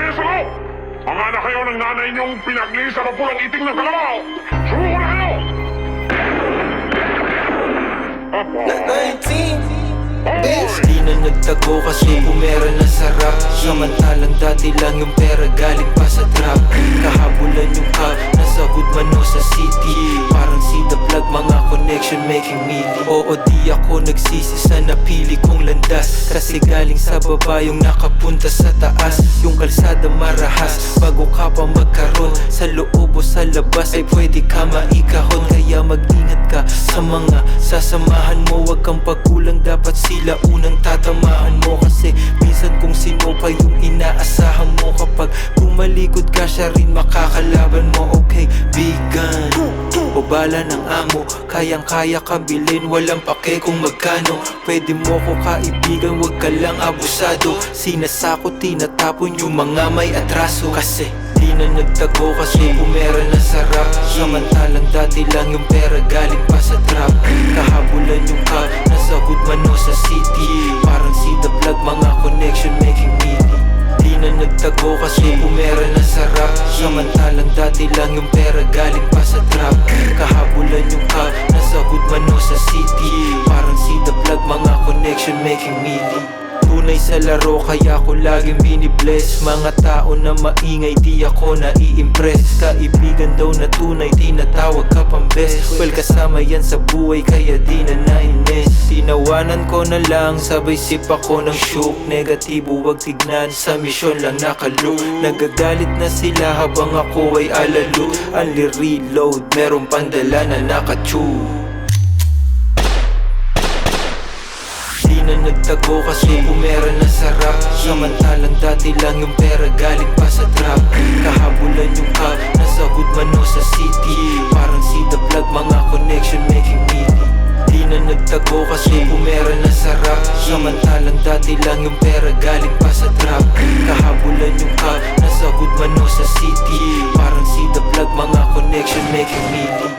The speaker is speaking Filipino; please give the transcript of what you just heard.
kayo sa loob! Mga anak kayo ng nanay niyong pinagli sa mapulang iting na kalabaw! Sumuko na kayo! 19 Bitch. Di na nagtago kasi pumera na sarap. Samantalang dati lang yung pera galing pa sa trap. Kahabulan yung cup, nasa hood man o sa city. Parang si The Plug, mga connection making meaty. Oo, di ako nagsisi sa napili kong landas, kasi galing sa baba yung nakapunta sa taas. Yung kalsada marahas, bago ka pa magkaroon. Sa loob o sa labas ay pwede ka maikahon. Kaya mag-ingat ka sa mga sasamahan mo. Huwag kang pagkulang, dapat sila unang tatamaan mo. Kasi minsan kung sino pa yung inaasahan mo, kapag pumalikod ka siya rin makakalaban mo. Okay, big gun o bala ng amo, kayang-kaya ka bilhin, walang pake kung magkano. Pwede mo ko kaibigan, wag ka lang abusado. Sinasako, tinatapon yung mga may atraso. Kasi di na nagtago kasi pumera na sarap. Samantalang dati lang yung pera galing pa sa trap. Kahabulan yung cup, nasa hood man o sa city. Parang si The Plug, mga connection making meaty. Di na nagtago kasi pumera na sarap. Samantalang dati lang yung pera galing pa sa trap. Kahabulan yung cup, nasa hood man o sa city. Parang si The Plug, mga connection making meaty. Tunay sa laro kaya ko laging binibless. Mga tao na maingay di ako nai-impress. Kaibigan daw na tunay tinatawag ka pang best. Well, kasama yan sa buhay kaya di na nainis. Tinawanan ko na lang, sabay sip ako ng shook. Negatibo wag tignan, sa misyon lang nakalook. Nagagalit na sila habang ako ay alalo. Only reload, merong pandala na nakachew. Di na nagtago kasi pumera na sarap. Samantalang dati lang yung pera galing pa sa trap. Kahabulan yung cup, nasa hood man o sa city. Parang si The Plug, mga connection making meaty. Di na nagtago kasi pumera na sarap. Samantalang dati lang yung pera galing pa sa trap. Kahabulan yung cup, nasa hood man o sa city. Parang si The Plug, mga connection making meaty.